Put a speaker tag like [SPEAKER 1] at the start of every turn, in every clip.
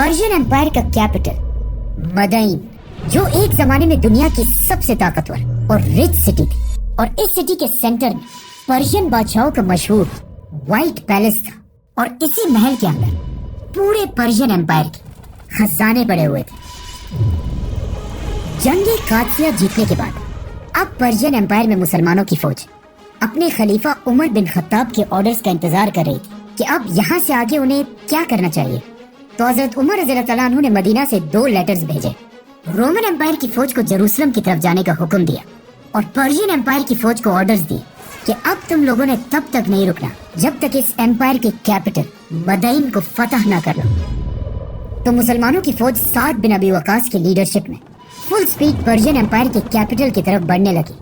[SPEAKER 1] Persian empire का capital Madain, जो एक जमाने में दुनिया की सबसे ताकतवर और रिच सिटी थी, और इस सिटी के सेंटर में पर्शियन बादशाहों का मशहूर व्हाइट पैलेस था। और इसी महल के अंदर पूरे पर्शियन एम्पायर के खजाने पड़े हुए थे। जंगे कादसिया जीतने के बाद अब पर्शियन एम्पायर में मुसलमानों की फौज अपने खलीफा उमर बिन खत्ताब के ऑर्डर्स का इंतजार कर रही थी कि अब यहाँ से आगे उन्हें क्या करना चाहिए। तो हजरत उमर रज़ियल्लाहु अन्हु ने मदीना से 2 लेटर्स भेजे। रोमन एम्पायर की फौज को जेरूसलम की तरफ जाने का हुक्म दिया और पर्शियन एम्पायर की फौज को ऑर्डर्स दिए कि अब तुम लोगों ने तब तक नहीं रुकना जब तक इस एम्पायर के कैपिटल मदाइन को फतह ना कर लो। तो मुसलमानों की फौज साद बिन अबी वकास की लीडरशिप में फुल स्पीड पर्शियन एम्पायर के कैपिटल की तरफ बढ़ने लगी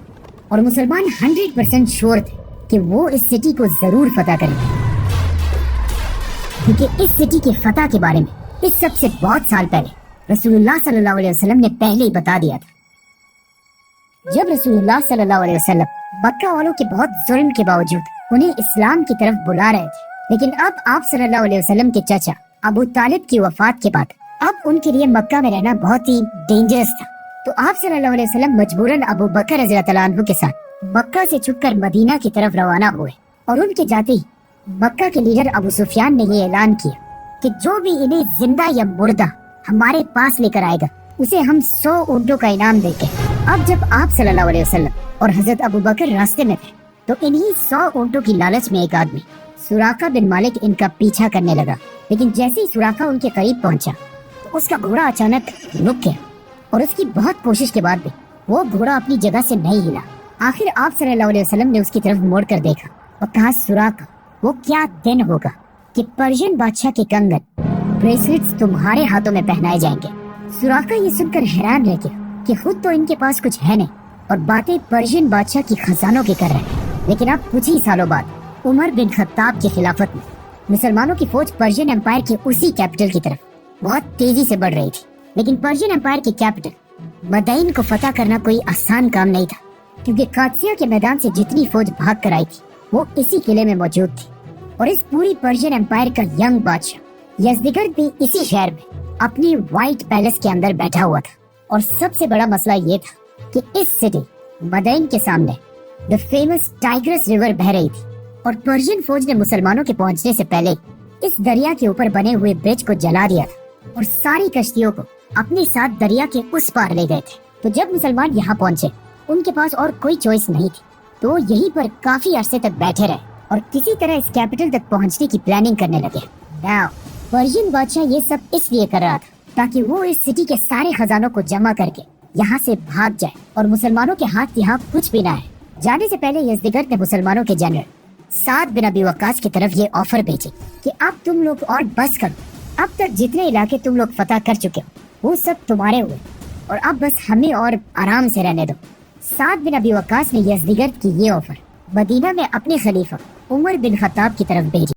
[SPEAKER 1] और मुसलमान 100% श्योर थे कि वो इस सिटी को जरूर फतह करेंगे, क्योंकि इस सिटी के फतह के बारे में इस सब से बहुत साल पहले रसूलुल्लाह सल्लल्लाहु अलैहि वसल्लम ने पहले ही बता दिया था। जब रसूलुल्लाह सल्लल्लाहु अलैहि वसल्लम मक्का वालों के बहुत जुल्म के बावजूद उन्हें इस्लाम की तरफ बुला रहे थे, लेकिन अब आप सल्लल्लाहु अलैहि वसल्लम के चाचा अबू तालिब की वफात के बाद अब उनके लिए मक्का में रहना बहुत ही डेंजरस था। तो आप सल्लल्लाहु अलैहि वसल्लम मजबूरन अबू बकर रज़ियल्लाहु अन्हु के साथ मक्का से छुपकर मदीना की तरफ रवाना हुए। और उनके जाते ही मक्का के लीडर अबू सुफियान ने ये ऐलान किया कि जो भी इन्हें जिंदा या मुर्दा हमारे पास लेकर आएगा उसे हम 100 ऊंटों का इनाम देंगे। अब जब आप सल्लल्लाहु अलैहि वसल्लम और हजरत अबू बकर रास्ते में थे तो इन्हीं 100 ऊंटों की लालच में एक आदमी सुराका बिन मालिक इनका पीछा करने लगा। लेकिन जैसे ही सुराका उनके करीब पहुंचा तो उसका घोड़ा अचानक रुक गया और उसकी बहुत कोशिश के बाद भी वो घोड़ा अपनी जगह से नहीं हिला। आखिर आप सल्लल्लाहु अलैहि वसल्लम ने उसकी तरफ मुड़ कर देखा और कहा, सुराका, वो क्या दिन होगा कि पर्शियन बादशाह के कंगन ब्रेसलेट्स तुम्हारे हाथों में पहनाए जाएंगे। सुराका ये सुनकर हैरान रह गया कि खुद तो इनके पास कुछ है नहीं और बातें पर्शियन बादशाह की खजानों की कर रहे हैं। लेकिन अब कुछ ही सालों बाद उमर बिन खत्ताब की खिलाफत में मुसलमानों की फौज पर्शियन एम्पायर के उसी कैपिटल की तरफ बहुत तेजी से बढ़ रही थी। लेकिन पर्शियन एम्पायर के कैपिटल मदाइन को फतह करना कोई आसान काम नहीं था, क्योंकि कादसिया के मैदान से जितनी फौज भाग कर आई थी वो इसी किले में मौजूद थी। और इस पूरी पर्शियन एम्पायर का यंग बादशाह यज़दिगर्द भी इसी शहर में अपनी व्हाइट पैलेस के अंदर बैठा हुआ था। और सबसे बड़ा मसला ये था कि इस सिटी मदाइन के सामने द फेमस टाइग्रस रिवर बह रही थी और पर्शियन फौज ने मुसलमानों के पहुंचने से पहले इस दरिया के ऊपर बने हुए ब्रिज को जला दिया था और सारी कश्तियों को अपने साथ दरिया के उस पार ले गए थे। तो जब मुसलमान यहाँ पहुंचे उनके पास और कोई चॉइस नहीं थी, तो यहीं पर काफी अरसे तक बैठे रहे और किसी तरह इस कैपिटल तक पहुंचने की प्लानिंग करने लगे। नाउ पर्शियन बादशाह ये सब इसलिए कर रहा था ताकि वो इस सिटी के सारे खजानों को जमा करके यहाँ से भाग जाए और मुसलमानों के हाथ यहाँ कुछ भी ना है। जाने से पहले यज़दिगर्द ने मुसलमानों के जनरल साद बिन अबी वकास की तरफ ये ऑफर भेजी कि अब तुम लोग और बस करो, अब तक जितने इलाके तुम लोग फतह कर चुके हो वो सब तुम्हारे हुए और अब बस हमें और आराम से रहने दो। साद बिन अबी वकास ने यज़दिगर्द की ये ऑफर मदीना में अपने खलीफा उमर बिन खत्ताब की तरफ भेजी।